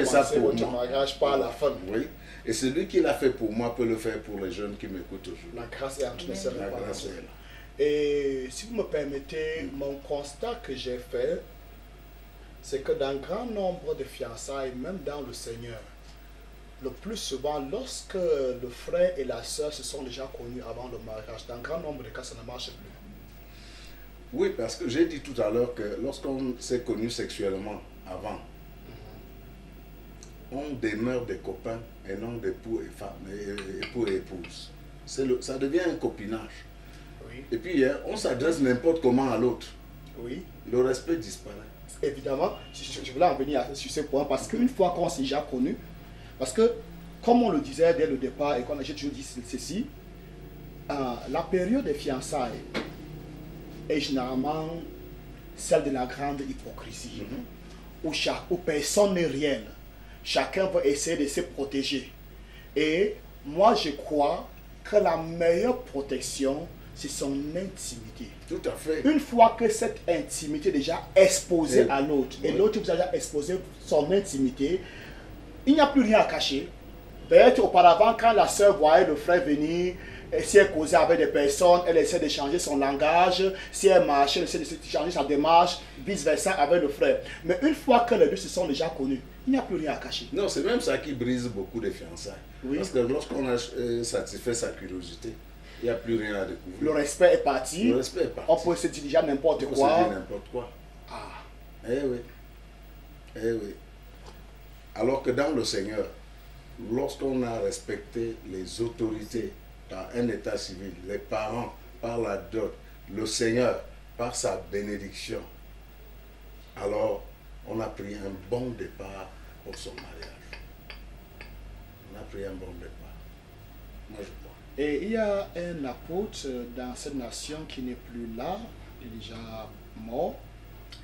commencer pour votre moi. mariage par la femme. Oui. Et celui qui l'a fait pour moi peut le faire pour les jeunes qui m'écoutent aujourd'hui. La grâce est entre les sœurs. La grâce est là. Et si vous me permettez, mon constat que j'ai fait, c'est que dans grand nombre de fiançailles, même dans le Seigneur, le plus souvent, lorsque le frère et la sœur se sont déjà connus avant le mariage, dans grand nombre de cas, ça ne marche plus. Oui, parce que j'ai dit tout à l'heure que lorsqu'on s'est connu sexuellement avant, on demeure des copains et non d'époux et femmes, époux et épouses. Ça devient un copinage. Oui. Et puis on s'adresse n'importe comment à l'autre. Oui. Le respect disparaît. Évidemment, je voulais en venir sur ce point parce qu'une fois qu'on s'est déjà connu, parce que comme on le disait dès le départ et j'ai toujours dit ceci, la période des fiançailles est généralement celle de la grande hypocrisie, où personne n'est réel. Chacun va essayer de se protéger. Et moi, je crois que la meilleure protection, c'est son intimité. Tout à fait. Une fois que cette intimité est déjà exposée à l'autre, et l'autre vous a déjà exposé son intimité, il n'y a plus rien à cacher. Peut-être auparavant, quand la sœur voyait le frère venir, si elle causait avec des personnes, elle essaie de changer son langage. Si elle marchait, elle essaie de changer sa démarche, vice-versa avec le frère. Mais une fois que les deux se sont déjà connus, il n'y a plus rien à cacher. Non, c'est même ça qui brise beaucoup de fiançailles. Oui. Parce que lorsqu'on a satisfait sa curiosité, il n'y a plus rien à découvrir. Le respect est parti. Le respect est parti. On peut se diriger à n'importe quoi. On peut se dire n'importe quoi. Ah. Eh oui. Eh oui. Alors que dans le Seigneur, lorsqu'on a respecté les autorités dans un état civil, les parents par la dot, le Seigneur par sa bénédiction, alors on a pris un bon départ pour son mariage. On a pris un bon départ. Moi je crois. Et il y a un apôtre dans cette nation qui n'est plus là, il est déjà mort,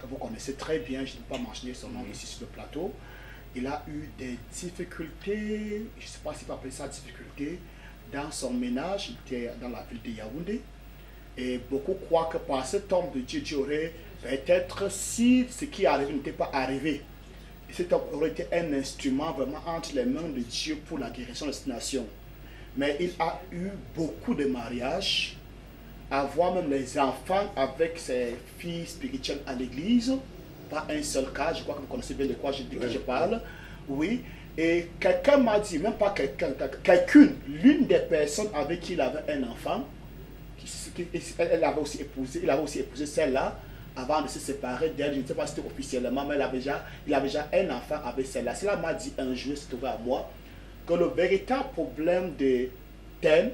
que vous connaissez très bien, je ne peux pas mentionner son nom ici sur le plateau. Il a eu des difficultés, je ne sais pas si on peut appeler ça difficulté, dans son ménage. Il était dans la ville de Yaoundé. Et beaucoup croient que par cet homme de Dieu, Dieu aurait peut-être, si ce qui est arrivé n'était pas arrivé, cet homme aurait été un instrument vraiment entre les mains de Dieu pour la guérison de cette nation. Mais il a eu beaucoup de mariages, avoir même les enfants avec ses filles spirituelles à l'église. Pas un seul cas, je crois que vous connaissez bien de quoi je parle. Oui, et quelqu'un m'a dit, même pas quelqu'un, l'une des personnes avec qui il avait un enfant, il avait aussi épousé celle-là avant de se séparer d'elle. Je ne sais pas si c'était officiellement, mais il avait déjà un enfant avec celle-là. Cela m'a dit un jour, c'est trouvé à moi, que le véritable problème de Thème,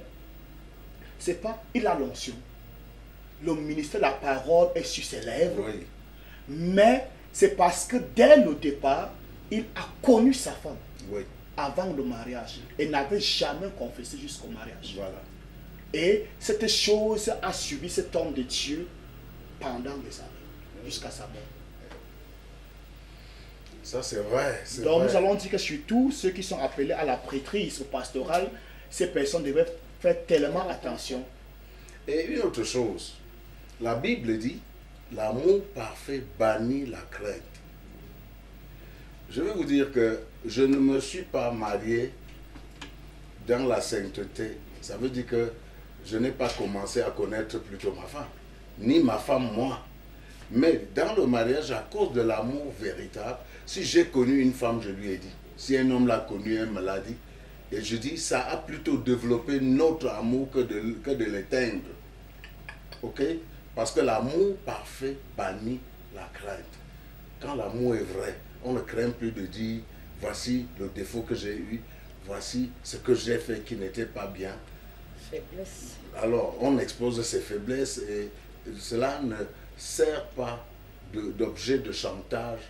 c'est pas, il a l'onction. Le ministère de la parole est sur ses lèvres. Oui. Mais c'est parce que dès le départ, il a connu sa femme avant le mariage et n'avait jamais confessé jusqu'au mariage. Voilà. Et cette chose a suivi cet homme de Dieu pendant des années, jusqu'à sa mort. Ça c'est vrai. Donc nous allons dire que surtout ceux qui sont appelés à la prêtrise, au pastoral, ces personnes devaient faire tellement attention. Et une autre chose, la Bible dit, l'amour parfait bannit la crainte. Je vais vous dire que je ne me suis pas marié dans la sainteté. Ça veut dire que je n'ai pas commencé à connaître plutôt ma femme, ni ma femme moi. Mais dans le mariage, à cause de l'amour véritable, si j'ai connu une femme, je lui ai dit. Si un homme l'a connue, elle me l'a dit. Et je dis, ça a plutôt développé notre amour que de l'éteindre. Ok? Parce que l'amour parfait bannit la crainte. Quand l'amour est vrai, on ne craint plus de dire, voici le défaut que j'ai eu, voici ce que j'ai fait qui n'était pas bien. Faiblesse. Alors, on expose ses faiblesses et cela ne sert pas d'objet de chantage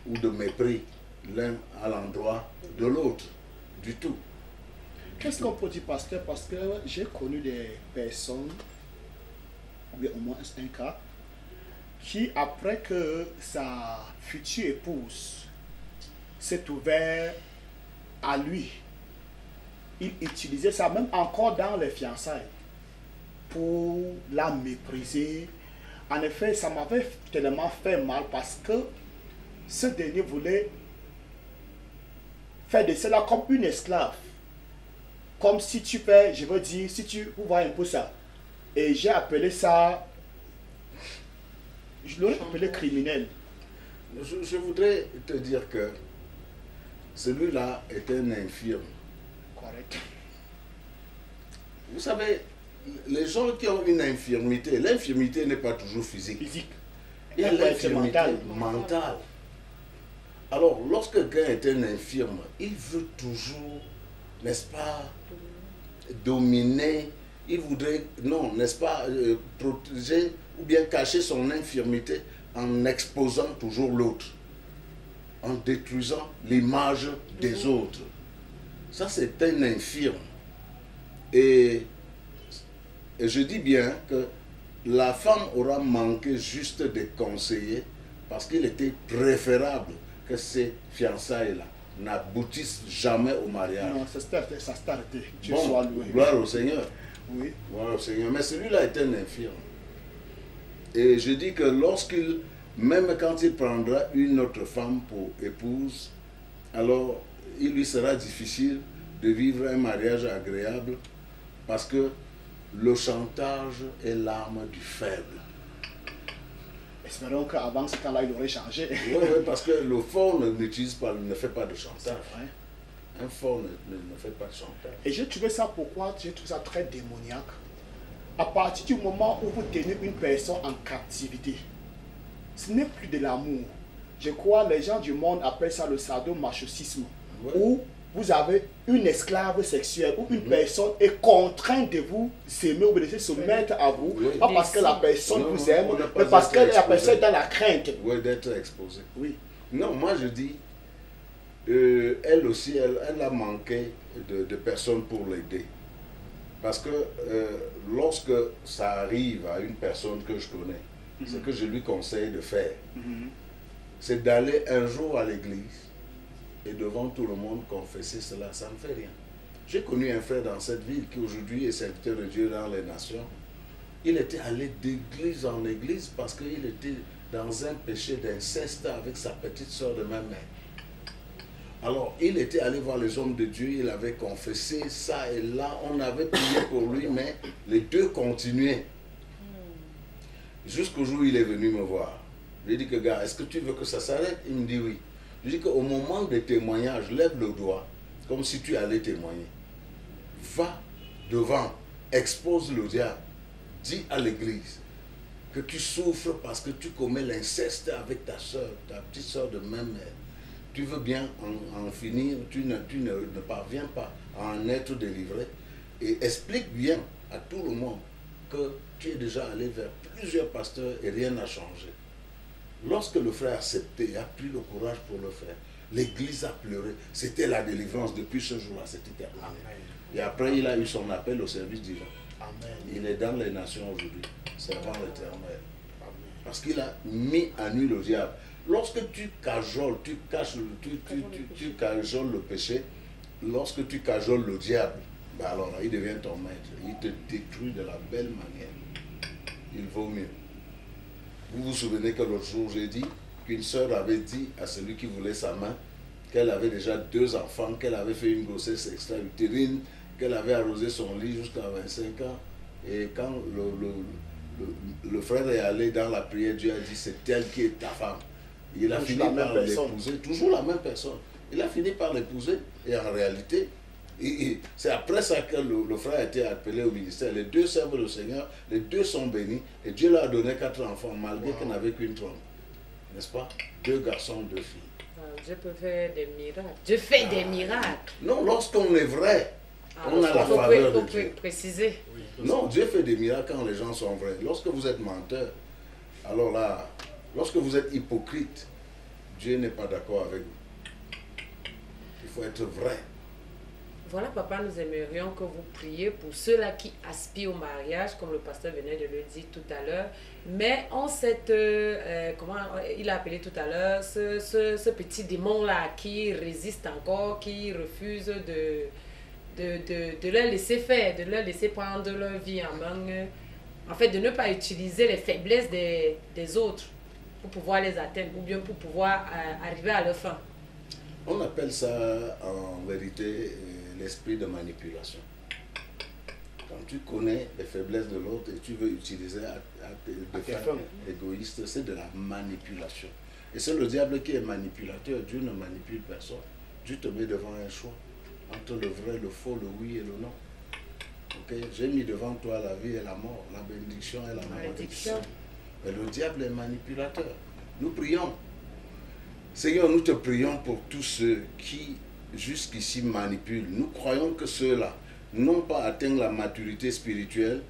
ou de mépris l'un à l'endroit de l'autre, du tout. Qu'est-ce qu'on peut dire, pasteur? Parce que j'ai connu des personnes, ou bien au moins un cas, qui après que sa future épouse s'est ouvert à lui, il utilisait ça même encore dans les fiançailles pour la mépriser. En effet, ça m'avait tellement fait mal parce que ce dernier voulait faire de cela comme une esclave. Comme si tu fais, je veux dire, si tu vois un peu ça. Et j'ai appelé ça, je l'aurais appelé criminel. Je voudrais te dire que celui-là est un infirme. Correct. Vous savez, les gens qui ont une infirmité, l'infirmité n'est pas toujours physique. Physique. Il y a Elle peut être l'infirmité mentale. mentale. Alors, lorsque quelqu'un est un infirme, il veut toujours, n'est-ce pas, dominer, il voudrait, non, n'est-ce pas, protéger ou bien cacher son infirmité en exposant toujours l'autre, en détruisant l'image des autres. Ça, c'est un infirme. Et je dis bien que la femme aura manqué juste de conseiller parce qu'il était préférable que ces fiançailles-là n'aboutissent jamais au mariage. Non, ça s'est arrêté. Dieu Bon, soit loué. gloire au Seigneur. Oui. Gloire au Seigneur. Mais celui-là est un infirme. Et je dis que lorsqu'il, même quand il prendra une autre femme pour épouse, alors il lui sera difficile de vivre un mariage agréable parce que le chantage est l'arme du faible. Espérons qu'avant ce temps-là, il aurait changé. Oui, parce que le fort ne fait pas de chantage. Ouais. Un fort ne fait pas de chantage. Et j'ai trouvé ça, pourquoi j'ai trouvé ça très démoniaque. À partir du moment où vous tenez une personne en captivité, ce n'est plus de l'amour. Je crois les gens du monde appellent ça le sadomasochisme. Ouais. Où vous avez une esclave sexuelle, où une personne est contrainte de vous aimer ou de se soumettre à vous, Oui. pas parce que la personne Non, vous aime, on n'a pas mais parce été que la exposé. personne est dans la crainte. Oui, d'être exposé. Oui. Non, moi je dis, elle aussi, elle a manqué de personnes pour l'aider. Parce que lorsque ça arrive à une personne que je connais, ce que je lui conseille de faire, c'est d'aller un jour à l'église et devant tout le monde confesser cela. Ça ne fait rien. J'ai connu un frère dans cette ville qui aujourd'hui est serviteur de Dieu dans les nations. Il était allé d'église en église parce qu'il était dans un péché d'inceste avec sa petite soeur de même mère. Alors, il était allé voir les hommes de Dieu, il avait confessé ça et là, on avait prié pour lui, mais les deux continuaient. Jusqu'au jour où il est venu me voir. Je lui ai dit que, gars, est-ce que tu veux que ça s'arrête? Il me dit oui. Je lui ai dit qu'au moment des témoignages, lève le doigt, comme si tu allais témoigner. Va devant, expose le diable, dis à l'église que tu souffres parce que tu commets l'inceste avec ta soeur, ta petite soeur de même mère. Tu veux bien en finir, tu ne parviens pas à en être délivré. Et explique bien à tout le monde que tu es déjà allé vers plusieurs pasteurs et rien n'a changé. Lorsque le frère a accepté et a pris le courage pour le faire, l'église a pleuré. C'était la délivrance. Depuis ce jour-là, c'était terminé. Amen. Et après, il a eu son appel au service divin. Amen. Il est dans les nations aujourd'hui, servant l'Éternel. Amen. Parce qu'il a mis à nu le diable. Lorsque tu cajoles, tu cajoles le péché, lorsque tu cajoles le diable, ben alors là, il devient ton maître. Il te détruit de la belle manière. Il vaut mieux. Vous vous souvenez que l'autre jour, j'ai dit qu'une sœur avait dit à celui qui voulait sa main qu'elle avait déjà 2 enfants, qu'elle avait fait une grossesse extra-utérine, qu'elle avait arrosé son lit jusqu'à 25 ans. Et quand le frère est allé dans la prière, Dieu a dit, c'est elle qui est ta femme. Il a fini par l'épouser, toujours la même personne. Il a fini par l'épouser et en réalité, c'est après ça que le frère a été appelé au ministère. Les 2 servent le Seigneur, les 2 sont bénis et Dieu leur a donné 4 enfants malgré qu'elle n'avait qu'une trompe. N'est-ce pas? 2 garçons, 2 filles. Dieu peut faire des miracles. Dieu fait des miracles. Non, lorsqu'on est vrai, on a la faveur de Dieu. Préciser. Non, Dieu fait des miracles quand les gens sont vrais. Lorsque vous êtes menteur, alors là, lorsque vous êtes hypocrite, Dieu n'est pas d'accord avec vous. Il faut être vrai. Voilà, papa, nous aimerions que vous priez pour ceux-là qui aspirent au mariage, comme le pasteur venait de le dire tout à l'heure, mais ont cette, comment il a appelé tout à l'heure, ce petit démon-là qui résiste encore, qui refuse de leur laisser faire, de leur laisser prendre leur vie en main, en fait, de ne pas utiliser les faiblesses des autres pour pouvoir les atteindre ou bien pour pouvoir arriver à leur fin. On appelle ça en vérité l'esprit de manipulation. Quand tu connais les faiblesses de l'autre et tu veux utiliser de façon égoïste, c'est de la manipulation. Et c'est le diable qui est manipulateur. Dieu ne manipule personne. Dieu te met devant un choix entre le vrai, le faux, le oui et le non. Okay? J'ai mis devant toi la vie et la mort, la bénédiction et la malédiction. Mais le diable est manipulateur. Nous prions. Seigneur, nous te prions pour tous ceux qui jusqu'ici manipulent. Nous croyons que ceux-là n'ont pas atteint la maturité spirituelle,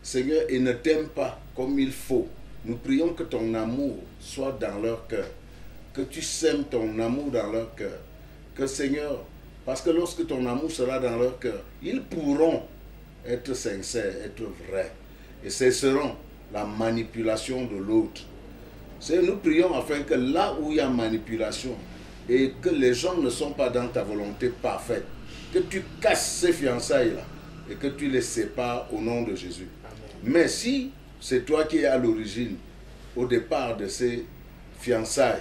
Seigneur, et ne t'aiment pas comme il faut. Nous prions que ton amour soit dans leur cœur, que tu sèmes ton amour dans leur cœur, que Seigneur, parce que lorsque ton amour sera dans leur cœur, ils pourront être sincères, être vrais, et cesseront la manipulation de l'autre. Nous prions afin que là où il y a manipulation, et que les gens ne sont pas dans ta volonté parfaite, que tu casses ces fiançailles-là et que tu les sépares au nom de Jésus. Amen. Mais si c'est toi qui es à l'origine, au départ de ces fiançailles,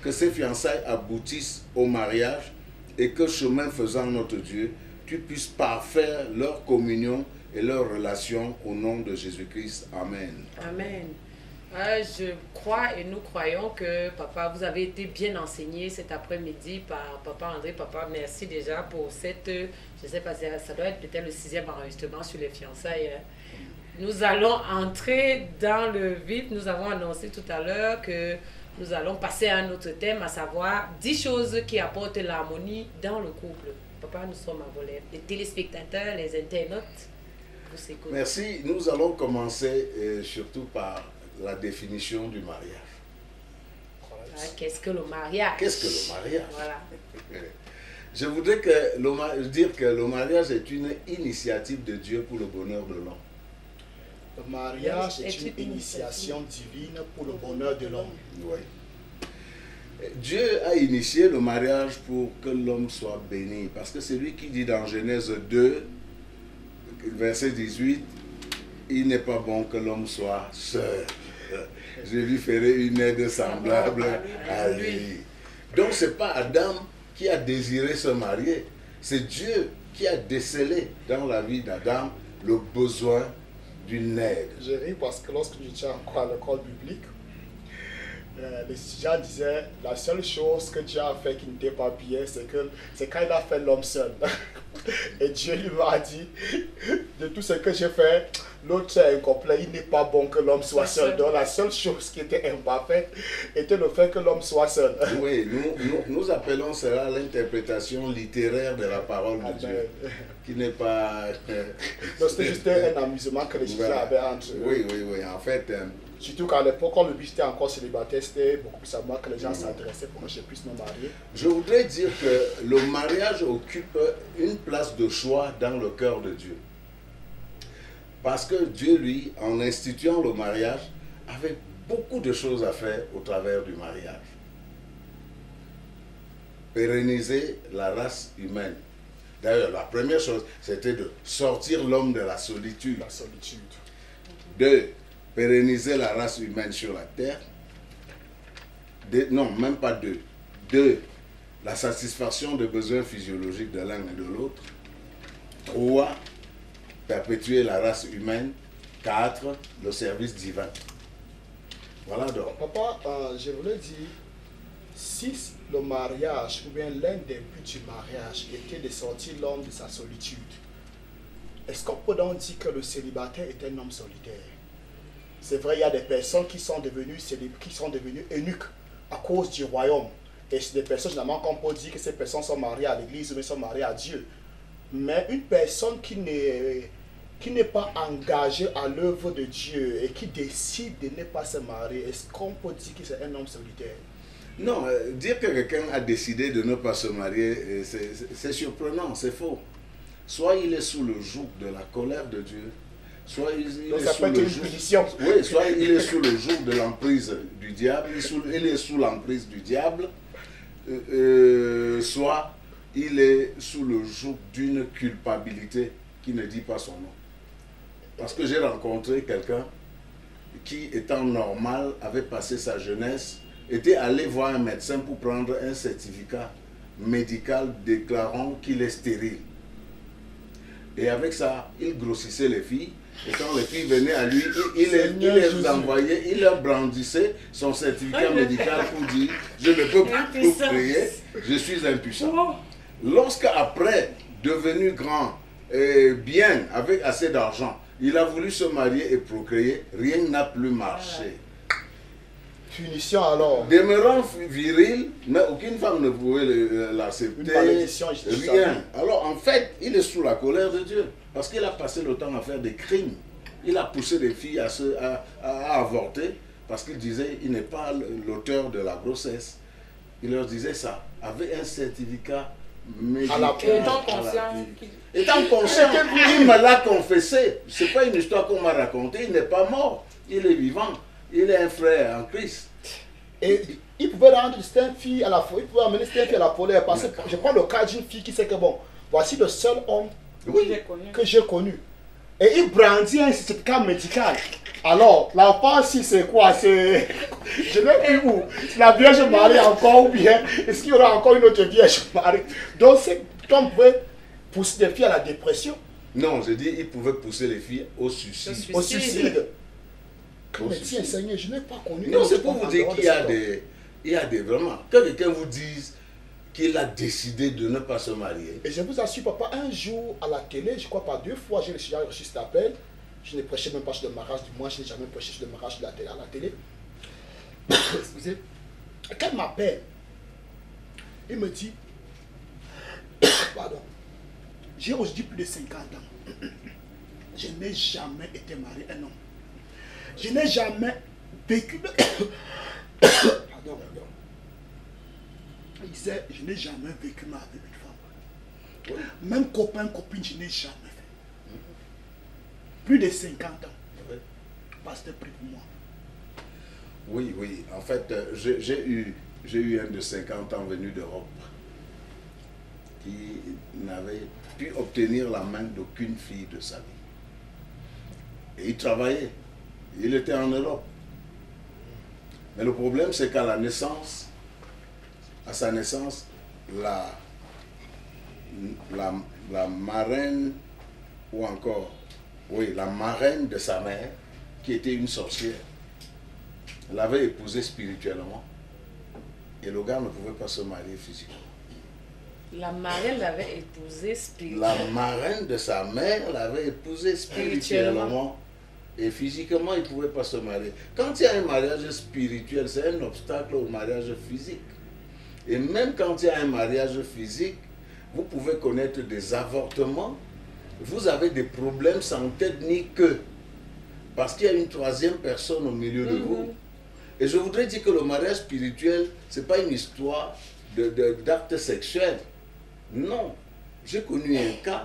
que ces fiançailles aboutissent au mariage et que chemin faisant notre Dieu, tu puisses parfaire leur communion et leur relation au nom de Jésus-Christ. Amen. Amen. Je crois et nous croyons que, papa, vous avez été bien enseigné cet après-midi par papa André. Papa, merci déjà pour cette, je ne sais pas, ça doit être peut-être le 6e enregistrement sur les fiançailles. Nous allons entrer dans le vif. Nous avons annoncé tout à l'heure que nous allons passer à un autre thème, à savoir 10 choses qui apportent l'harmonie dans le couple. Papa, nous sommes à voler. Les téléspectateurs, les internautes, vous s'écoutent. Merci. Nous allons commencer surtout par la définition du mariage. Qu'est-ce que le mariage? Qu'est-ce que le mariage? Voilà. Je voudrais dire que le mariage est une initiative de Dieu pour le bonheur de l'homme. Le mariage est une initiation divine pour le bonheur de l'homme. Oui. Dieu a initié le mariage pour que l'homme soit béni. Parce que c'est lui qui dit dans Genèse 2, verset 18, « Il n'est pas bon que l'homme soit seul. Je lui ferai une aide semblable à lui. » Donc ce n'est pas Adam qui a désiré se marier. C'est Dieu qui a décelé dans la vie d'Adam le besoin d'une aide. Je ris parce que lorsque j'étais encore à l'école biblique, l'étudiant disait la seule chose que Dieu a fait qui n'était pas bien, c'est quand il a fait l'homme seul. Et Dieu lui a dit, de tout ce que j'ai fait, l'autre est incomplet, il n'est pas bon que l'homme soit seul. Donc la seule chose qui était imparfaite était le fait que l'homme soit seul. Oui, nous appelons cela l'interprétation littéraire de la parole de Dieu, qui n'est pas... Donc c'était juste un amusement que les étudiants avaient entre eux. Oui, en fait... Surtout qu'à l'époque, quand le but était encore célibataire, c'était beaucoup plus à moi que les gens s'adressaient pour que je puisse me marier. Je voudrais dire que le mariage occupe une place de choix dans le cœur de Dieu. Parce que Dieu, lui, en instituant le mariage, avait beaucoup de choses à faire au travers du mariage. Pérenniser la race humaine. D'ailleurs, la première chose, c'était de sortir l'homme de la solitude. La solitude. 2. Pérenniser la race humaine sur la terre. Non, même pas 2. 2. La satisfaction des besoins physiologiques de l'un et de l'autre. 3. Perpétuer la race humaine. 4. Le service divin. Voilà donc. Papa, je voulais dire, si le mariage, ou bien l'un des buts du mariage était de sortir l'homme de sa solitude, est-ce qu'on peut donc dire que le célibataire est un homme solitaire? C'est vrai, il y a des personnes qui sont devenues eunuques à cause du royaume. Et c'est des personnes, généralement, qu'on peut dire que ces personnes sont mariées à l'église ou sont mariées à Dieu. Mais une personne qui n'est pas engagée à l'œuvre de Dieu et qui décide de ne pas se marier, est-ce qu'on peut dire que c'est un homme solitaire? Non, dire que quelqu'un a décidé de ne pas se marier, c'est surprenant, c'est faux. Soit il est sous le joug de la colère de Dieu, soit il est sous le joug, oui, soit il est sous le joug de l'emprise du diable, il est sous l'emprise du diable, soit il est sous le joug d'une culpabilité qui ne dit pas son nom. Parce que j'ai rencontré quelqu'un qui, étant normal, avait passé sa jeunesse, était allé voir un médecin pour prendre un certificat médical déclarant qu'il est stérile. Et avec ça, il grossissait les filles. Et quand les filles venaient à lui, il les envoyait, il leur brandissait son certificat médical pour dire « Je ne peux pas vous prier, je suis impuissant. » Lorsqu'après, devenu grand et bien, avec assez d'argent, il a voulu se marier et procréer, rien n'a plus marché. Punition alors. Demeurant viril, mais aucune femme ne pouvait l'accepter. Une malédiction, rien. Alors en fait, il est sous la colère de Dieu. Parce qu'il a passé le temps à faire des crimes. Il a poussé les filles à avorter. Parce qu'il disait, il n'est pas l'auteur de la grossesse. Il leur disait ça. Avec un certificat médical. Étant conscient, il me l'a confessé. Ce n'est pas une histoire qu'on m'a racontée. Il n'est pas mort. Il est vivant. Il est un frère en Christ. Et il pouvait rendre certaines filles à la folie, il pouvait amener certaines filles à la folie. Parce que je prends le cas d'une fille qui sait que bon, voici le seul homme que j'ai connu. Et il brandit un certificat médical. Alors, l'enfant, si c'est quoi? C'est. Je l'ai eu où? La Vierge Marie encore ou bien est-ce qu'il y aura encore une autre Vierge Marie? Donc, c'est comme pouvait pousser des filles à la dépression. Non, je dis, il pouvait pousser les filles au suicide. Au suicide. Mais tiens, Seigneur, je n'ai pas connu. Non, c'est pour vous dire qu'il y a des vraiment. Quand quelqu'un vous dise qu'il a décidé de ne pas se marier. Et je vous assure, papa, un jour à la télé, je crois pas 2 fois, j'ai reçu cet appel. Je n'ai prêché même pas sur le mariage du mois, je n'ai jamais prêché sur le mariage de la télé, à la télé. Excusez. Et quand il m'appelle, il me dit, pardon, j'ai aujourd'hui plus de 50 ans. Je n'ai jamais été marié un homme. Je n'ai jamais vécu. Pardon. Il disait, je n'ai jamais vécu ma vie avec une femme. Oui. Même copain, copine, je n'ai jamais fait. Plus de 50 ans. Oui. Pasteur, prie pour moi. Oui, oui. En fait, j'ai eu un de 50 ans venu d'Europe qui n'avait pu obtenir la main d'aucune fille de sa vie. Et il travaillait. Il était en Europe. Mais le problème, c'est qu'à sa naissance, la marraine, ou encore, oui, la marraine de sa mère, qui était une sorcière, l'avait épousé spirituellement. Et le gars ne pouvait pas se marier physiquement. La marraine l'avait épousé spirituellement. La marraine de sa mère l'avait épousé spirituellement. Et physiquement, il ne pouvait pas se marier. Quand il y a un mariage spirituel, c'est un obstacle au mariage physique. Et même quand il y a un mariage physique, vous pouvez connaître des avortements. Vous avez des problèmes sans tête ni queue. Parce qu'il y a une troisième personne au milieu de vous. Et je voudrais dire que le mariage spirituel, ce n'est pas une histoire d'acte sexuel. Non. J'ai connu un cas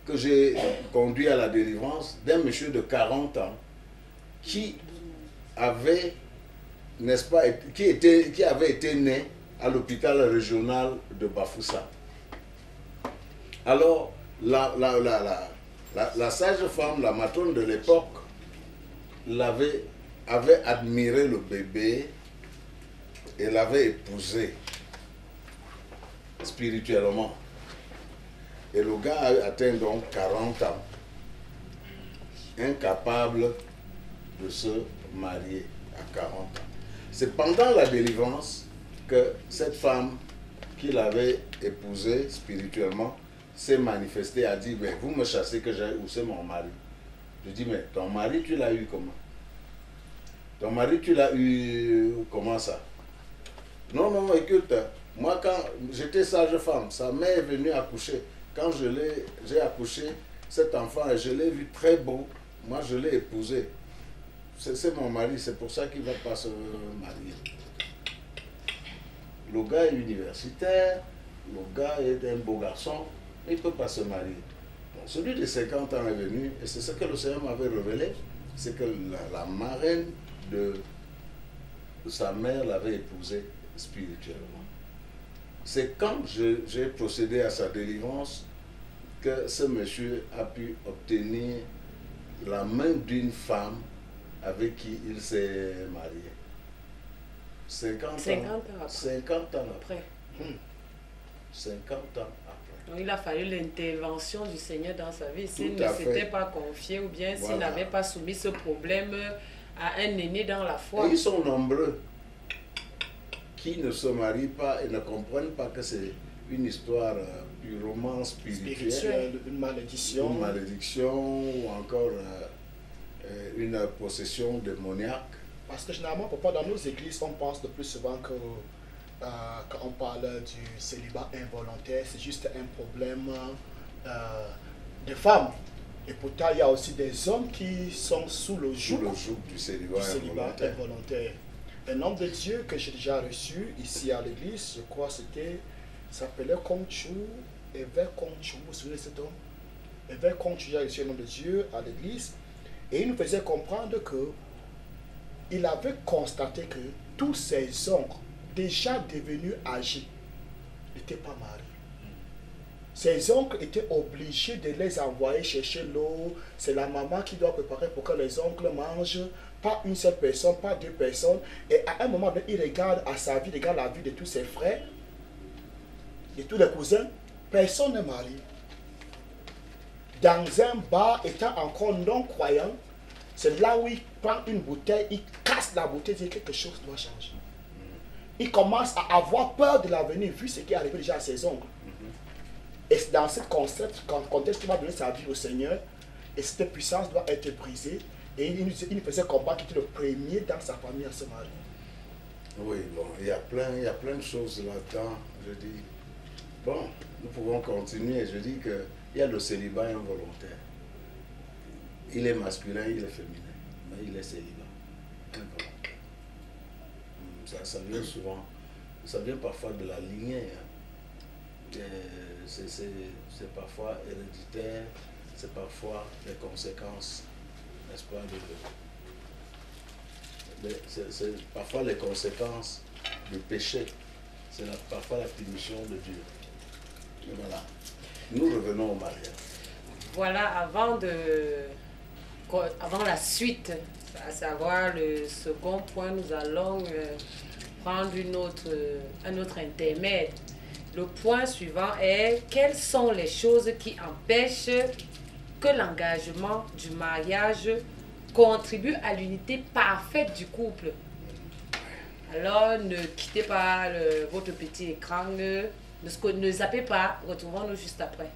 que j'ai conduit à la délivrance d'un monsieur de 40 ans qui avait, n'est-ce pas, qui avait été né à l'hôpital régional de Bafoussa. Alors, la sage-femme, la matrone de l'époque, avait admiré le bébé et l'avait épousé spirituellement. Et le gars a atteint donc 40 ans, incapable de se marier à 40 ans. C'est pendant la délivrance que cette femme qu'il avait épousée spirituellement s'est manifestée, a dit, mais vous me chassez que j'ai où c'est mon mari. Je dis, mais ton mari, tu l'as eu comment? Ton mari, tu l'as eu comment ça? Non, non, écoute, moi quand j'étais sage-femme, sa mère est venue accoucher. Quand j'ai accouché cet enfant et je l'ai vu très beau, moi je l'ai épousé. C'est mon mari, c'est pour ça qu'il ne va pas se marier. Le gars est universitaire, le gars est un beau garçon, mais il ne peut pas se marier. Donc, celui de 50 ans est venu, et c'est ce que le Seigneur m'avait révélé, c'est que la marraine de sa mère l'avait épousé spirituellement. C'est quand j'ai procédé à sa délivrance que ce monsieur a pu obtenir la main d'une femme avec qui il s'est marié. 50 ans après. 50 ans après. Donc, il a fallu l'intervention du Seigneur dans sa vie. S'il Tout ne à fait. s'était pas confié ou bien s'il Voilà. n'avait pas soumis ce problème à un aîné dans la foi. Et ils sont nombreux qui ne se marient pas et ne comprennent pas que c'est une histoire purement spirituelle, Spirituel, une malédiction. une malédiction ou encore une possession démoniaque. Parce que généralement, papa, dans nos églises, on pense le plus souvent que quand on parle du célibat involontaire, c'est juste un problème de femmes. Et pourtant, il y a aussi des hommes qui sont sous le Sous joug le joug du célibat involontaire. involontaire. Un homme de Dieu que j'ai déjà reçu ici à l'église, je crois que c'était, s'appelait Conchu, évêque Conchu, vous vous souvenez de cet homme? Évêque Conchu, j'ai reçu un homme de Dieu à l'église, et il nous faisait comprendre que il avait constaté que tous ses oncles, déjà devenus âgés, n'étaient pas mariés. Ses oncles étaient obligés de les envoyer chercher l'eau. C'est la maman qui doit préparer pour que les oncles mangent. Pas une seule personne, pas deux personnes. Et à un moment donné, il regarde à sa vie, il regarde la vie de tous ses frères, de tous les cousins. Personne n'est marié. Dans un bar, étant encore non-croyant, c'est là où il prend une bouteille, il casse la bouteille, il dit que quelque chose doit changer. Il commence à avoir peur de l'avenir, vu ce qui est arrivé déjà à ses oncles. Et c'est dans ce contexte qu'il va donner sa vie au Seigneur. Et cette puissance doit être brisée. Et il nous faisait comprendre qu'il était le premier dans sa famille à se marier. Oui, bon, il y a plein de choses là-dedans. Je dis, bon, nous pouvons continuer. Je dis qu'il y a le célibat involontaire. Il est masculin, il est féminin, mais il est célibat involontaire. Ça vient souvent, ça vient parfois de la lignée. Hein. C'est parfois héréditaire, c'est parfois les conséquences, n'est-ce pas, c'est parfois les conséquences du péché, c'est parfois la punition de Dieu. Et voilà. Nous revenons au mariage. Voilà, avant la suite, à savoir le second point, nous allons prendre un autre intermède. Le point suivant est quelles sont les choses qui empêchent que l'engagement du mariage contribue à l'unité parfaite du couple. Alors, ne quittez pas votre petit écran, ne zappez pas, retrouvons-nous juste après.